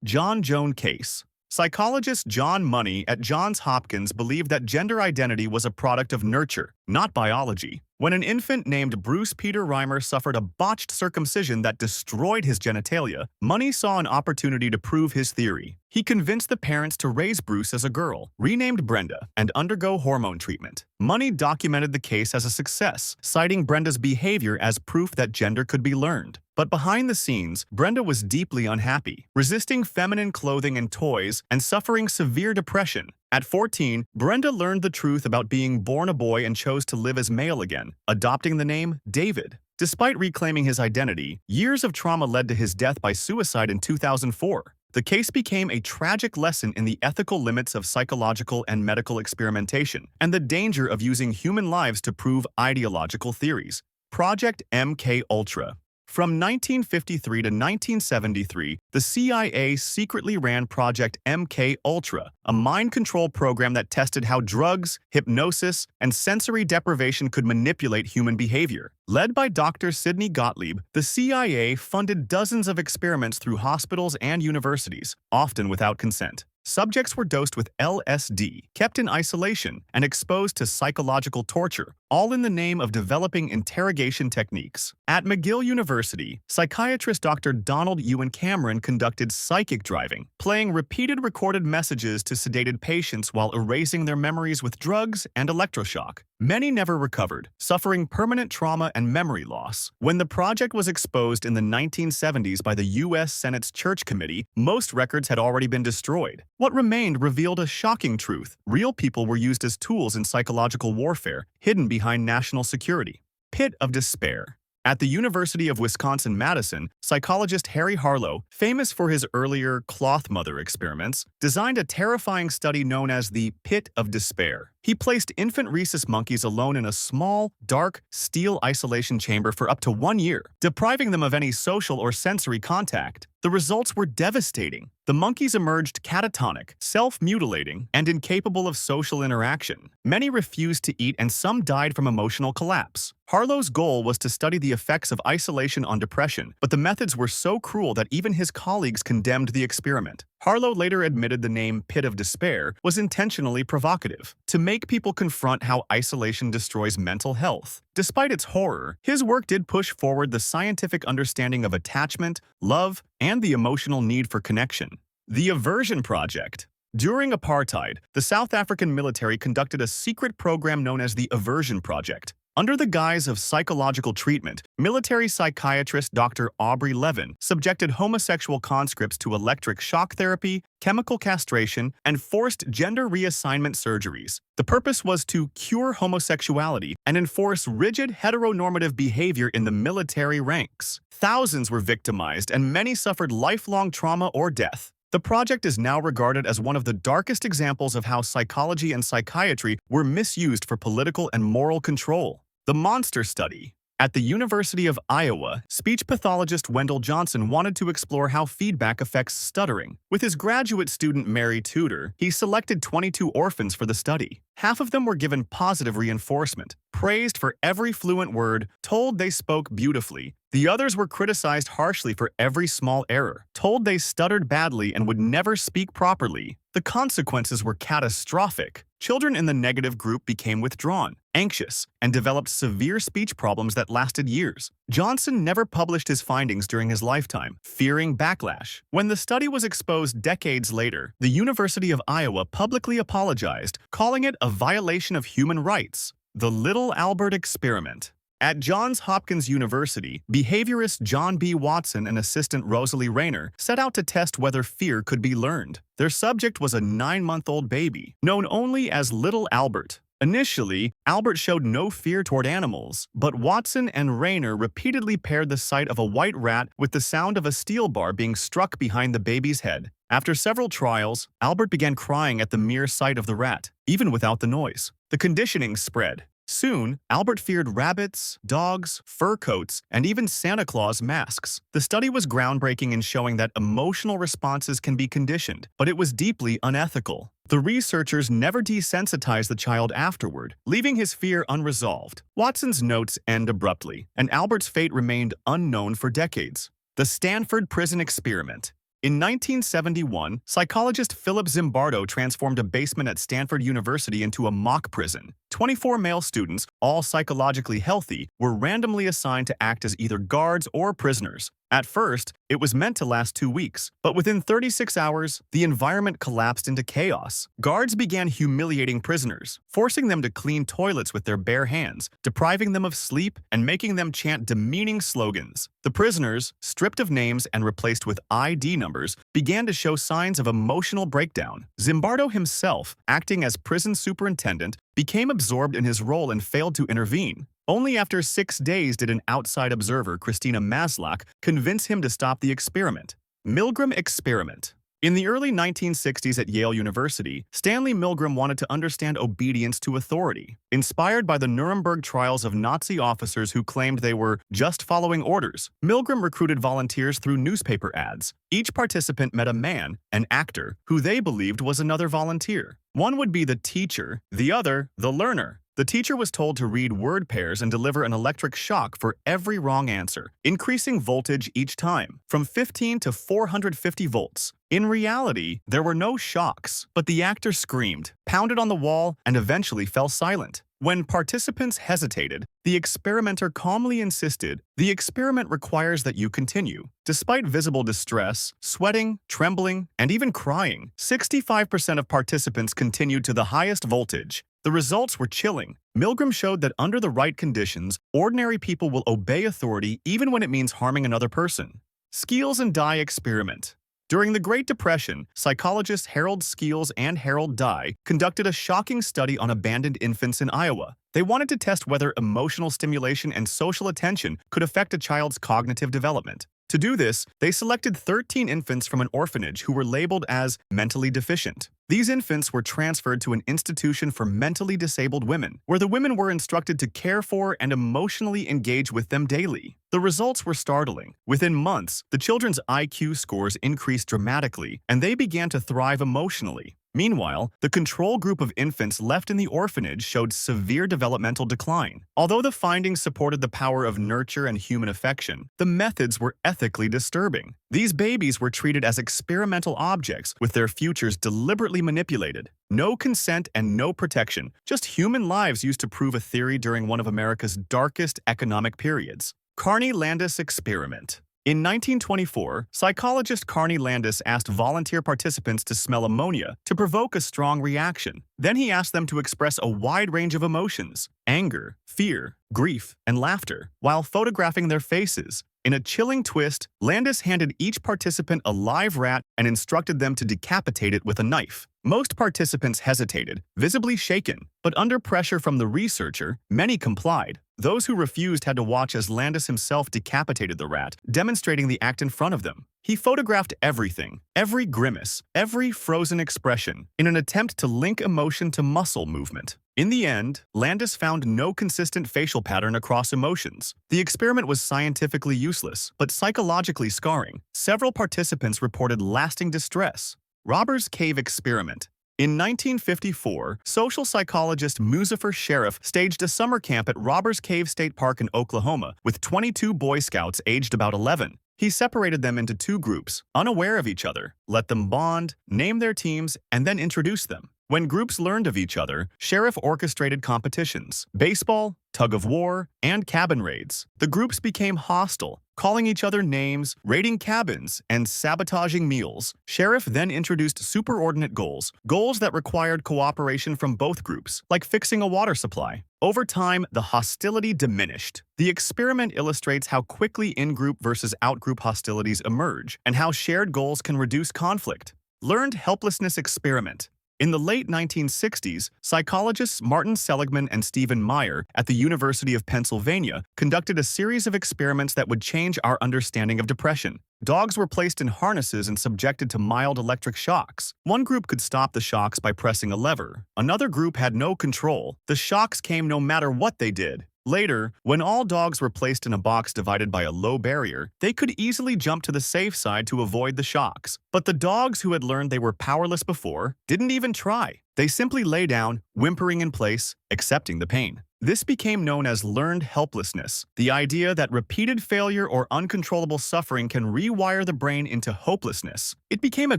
Joan case. Psychologist John Money at Johns Hopkins believed that gender identity was a product of nurture, not biology. When an infant named Bruce Peter Reimer suffered a botched circumcision that destroyed his genitalia, Money saw an opportunity to prove his theory. He convinced the parents to raise Bruce as a girl, renamed Brenda, and undergo hormone treatment. Money documented the case as a success, citing Brenda's behavior as proof that gender could be learned. But behind the scenes, Brenda was deeply unhappy, resisting feminine clothing and toys and suffering severe depression. At 14, Brenda learned the truth about being born a boy and chose to live as male again, adopting the name David. Despite reclaiming his identity, years of trauma led to his death by suicide in 2004. The case became a tragic lesson in the ethical limits of psychological and medical experimentation and the danger of using human lives to prove ideological theories. Project MKUltra. From 1953 to 1973, the CIA secretly ran Project MKUltra, a mind control program that tested how drugs, hypnosis, and sensory deprivation could manipulate human behavior. Led by Dr. Sidney Gottlieb, the CIA funded dozens of experiments through hospitals and universities, often without consent. Subjects were dosed with LSD, kept in isolation, and exposed to psychological torture, all in the name of developing interrogation techniques. At McGill University, psychiatrist Dr. Donald Ewan Cameron conducted psychic driving, playing repeated recorded messages to sedated patients while erasing their memories with drugs and electroshock. Many never recovered, suffering permanent trauma and memory loss. When the project was exposed in the 1970s by the U.S. Senate's Church Committee, most records had already been destroyed. What remained revealed a shocking truth. Real people were used as tools in psychological warfare, hidden behind national security. Pit of despair. At the University of Wisconsin-Madison, psychologist Harry Harlow, famous for his earlier cloth mother experiments, designed a terrifying study known as the Pit of Despair. He placed infant rhesus monkeys alone in a small, dark, steel isolation chamber for up to 1 year, depriving them of any social or sensory contact. The results were devastating. The monkeys emerged catatonic, self-mutilating, and incapable of social interaction. Many refused to eat and some died from emotional collapse. Harlow's goal was to study the effects of isolation on depression, but the methods were so cruel that even his colleagues condemned the experiment. Harlow later admitted the name Pit of Despair was intentionally provocative, to make people confront how isolation destroys mental health. Despite its horror, his work did push forward the scientific understanding of attachment, love, and the emotional need for connection. The Aversion Project. During apartheid, the South African military conducted a secret program known as the Aversion Project. Under the guise of psychological treatment, military psychiatrist Dr. Aubrey Levin subjected homosexual conscripts to electric shock therapy, chemical castration, and forced gender reassignment surgeries. The purpose was to cure homosexuality and enforce rigid heteronormative behavior in the military ranks. Thousands were victimized and many suffered lifelong trauma or death. The project is now regarded as one of the darkest examples of how psychology and psychiatry were misused for political and moral control. The Monster Study. At the University of Iowa, speech pathologist Wendell Johnson wanted to explore how feedback affects stuttering. With his graduate student Mary Tudor, he selected 22 orphans for the study. Half of them were given positive reinforcement, praised for every fluent word, told they spoke beautifully. The others were criticized harshly for every small error, told they stuttered badly and would never speak properly. The consequences were catastrophic. Children in the negative group became withdrawn, anxious, and developed severe speech problems that lasted years. Johnson never published his findings during his lifetime, fearing backlash. When the study was exposed decades later, the University of Iowa publicly apologized, calling it a violation of human rights. The Little Albert Experiment. At Johns Hopkins University, behaviorist John B. Watson and assistant Rosalie Rayner set out to test whether fear could be learned. Their subject was a 9-month-old baby, known only as Little Albert. Initially, Albert showed no fear toward animals, but Watson and Rayner repeatedly paired the sight of a white rat with the sound of a steel bar being struck behind the baby's head. After several trials, Albert began crying at the mere sight of the rat, even without the noise. The conditioning spread. Soon, Albert feared rabbits, dogs, fur coats, and even Santa Claus masks. The study was groundbreaking in showing that emotional responses can be conditioned, but it was deeply unethical. The researchers never desensitized the child afterward, leaving his fear unresolved. Watson's notes end abruptly, and Albert's fate remained unknown for decades. The Stanford Prison Experiment. In 1971, psychologist Philip Zimbardo transformed a basement at Stanford University into a mock prison. 24 male students, all psychologically healthy, were randomly assigned to act as either guards or prisoners. At first, it was meant to last 2 weeks, but within 36 hours, the environment collapsed into chaos. Guards began humiliating prisoners, forcing them to clean toilets with their bare hands, depriving them of sleep, and making them chant demeaning slogans. The prisoners, stripped of names and replaced with ID numbers, began to show signs of emotional breakdown. Zimbardo himself, acting as prison superintendent, became absorbed in his role and failed to intervene. Only after 6 days did an outside observer, Christina Maslach, convince him to stop the experiment. Milgram Experiment. In the early 1960s at Yale University, Stanley Milgram wanted to understand obedience to authority. Inspired by the Nuremberg trials of Nazi officers who claimed they were just following orders, Milgram recruited volunteers through newspaper ads. Each participant met a man, an actor, who they believed was another volunteer. One would be the teacher, the other, the learner. The teacher was told to read word pairs and deliver an electric shock for every wrong answer, increasing voltage each time, from 15 to 450 volts. In reality, there were no shocks, but the actor screamed, pounded on the wall, and eventually fell silent. When participants hesitated, the experimenter calmly insisted, "The experiment requires that you continue." Despite visible distress, sweating, trembling, and even crying, 65% of participants continued to the highest voltage. The results were chilling. Milgram showed that under the right conditions, ordinary people will obey authority even when it means harming another person. Skeels Dye Experiment. During the Great Depression, psychologists Harold Skeels and Harold Dye conducted a shocking study on abandoned infants in Iowa. They wanted to test whether emotional stimulation and social attention could affect a child's cognitive development. To do this, they selected 13 infants from an orphanage who were labeled as mentally deficient. These infants were transferred to an institution for mentally disabled women, where the women were instructed to care for and emotionally engage with them daily. The results were startling. Within months, the children's IQ scores increased dramatically, and they began to thrive emotionally. Meanwhile, the control group of infants left in the orphanage showed severe developmental decline. Although the findings supported the power of nurture and human affection, the methods were ethically disturbing. These babies were treated as experimental objects, with their futures deliberately manipulated. No consent and no protection, just human lives used to prove a theory during one of America's darkest economic periods. Carney Landis Experiment. In 1924, psychologist Carney Landis asked volunteer participants to smell ammonia to provoke a strong reaction. Then he asked them to express a wide range of emotions: anger, fear, grief, and laughter, while photographing their faces. In a chilling twist, Landis handed each participant a live rat and instructed them to decapitate it with a knife. Most participants hesitated, visibly shaken, but under pressure from the researcher, many complied. Those who refused had to watch as Landis himself decapitated the rat, demonstrating the act in front of them. He photographed everything, every grimace, every frozen expression, in an attempt to link emotion to muscle movement. In the end, Landis found no consistent facial pattern across emotions. The experiment was scientifically useless, but psychologically scarring. Several participants reported lasting distress. Robbers Cave Experiment. In 1954, social psychologist Muzafer Sheriff staged a summer camp at Robbers Cave State Park in Oklahoma with 22 Boy Scouts aged about 11. He separated them into 2 groups, unaware of each other, let them bond, name their teams, and then introduce them. When groups learned of each other, Sheriff orchestrated competitions: baseball, tug-of-war, and cabin raids. The groups became hostile, calling each other names, raiding cabins, and sabotaging meals. Sheriff then introduced superordinate goals, goals that required cooperation from both groups, like fixing a water supply. Over time, the hostility diminished. The experiment illustrates how quickly in-group versus out-group hostilities emerge, and how shared goals can reduce conflict. Learned Helplessness Experiment. In the late 1960s, psychologists Martin Seligman and Stephen Meyer at the University of Pennsylvania conducted a series of experiments that would change our understanding of depression. Dogs were placed in harnesses and subjected to mild electric shocks. One group could stop the shocks by pressing a lever. Another group had no control. The shocks came no matter what they did. Later, when all dogs were placed in a box divided by a low barrier, they could easily jump to the safe side to avoid the shocks. But the dogs who had learned they were powerless before didn't even try. They simply lay down, whimpering in place, accepting the pain. This became known as learned helplessness, the idea that repeated failure or uncontrollable suffering can rewire the brain into hopelessness. It became a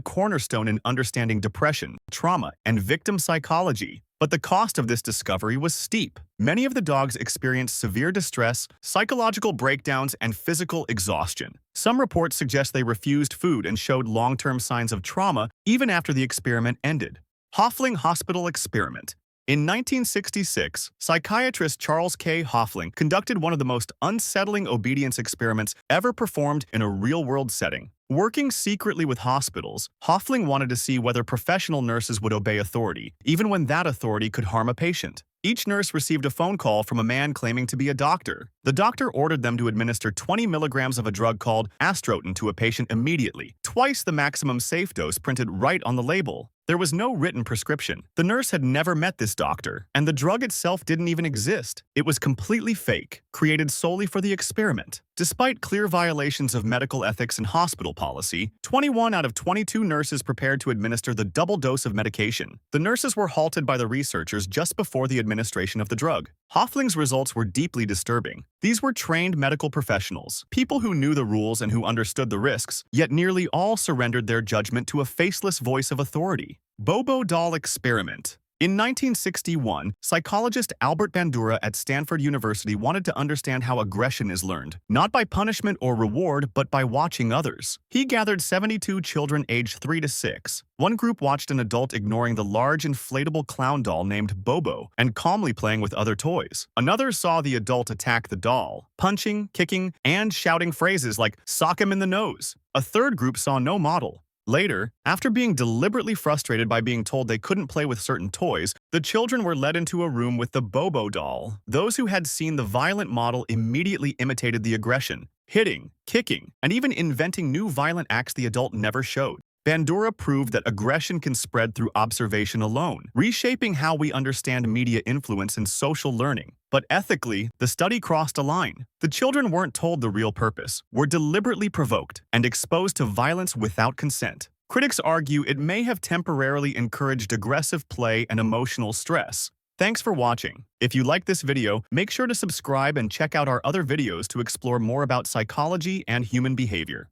cornerstone in understanding depression, trauma, and victim psychology. But the cost of this discovery was steep. Many of the dogs experienced severe distress, psychological breakdowns, and physical exhaustion. Some reports suggest they refused food and showed long-term signs of trauma even after the experiment ended. Hofling Hospital Experiment. In 1966, psychiatrist Charles K. Hofling conducted one of the most unsettling obedience experiments ever performed in a real-world setting. Working secretly with hospitals, Hofling wanted to see whether professional nurses would obey authority, even when that authority could harm a patient. Each nurse received a phone call from a man claiming to be a doctor. The doctor ordered them to administer 20 milligrams of a drug called astrotin to a patient immediately, twice the maximum safe dose printed right on the label. There was no written prescription. The nurse had never met this doctor, and the drug itself didn't even exist. It was completely fake, created solely for the experiment. Despite clear violations of medical ethics and hospital policy, 21 out of 22 nurses prepared to administer the double dose of medication. The nurses were halted by the researchers just before the administration of the drug. Hofling's results were deeply disturbing. These were trained medical professionals, people who knew the rules and who understood the risks, yet nearly all surrendered their judgment to a faceless voice of authority. Bobo Doll Experiment. In 1961, psychologist Albert Bandura at Stanford University wanted to understand how aggression is learned, not by punishment or reward, but by watching others. He gathered 72 children aged 3 to 6. One group watched an adult ignoring the large inflatable clown doll named Bobo and calmly playing with other toys. Another saw the adult attack the doll, punching, kicking, and shouting phrases like "sock him in the nose." A third group saw no model. Later, after being deliberately frustrated by being told they couldn't play with certain toys, the children were led into a room with the Bobo doll. Those who had seen the violent model immediately imitated the aggression, hitting, kicking, and even inventing new violent acts the adult never showed. Bandura proved that aggression can spread through observation alone, reshaping how we understand media influence and social learning. But ethically, the study crossed a line. The children weren't told the real purpose, were deliberately provoked, and exposed to violence without consent. Critics argue it may have temporarily encouraged aggressive play and emotional stress. Thanks for watching. If you like this video, make sure to subscribe and check out our other videos to explore more about psychology and human behavior.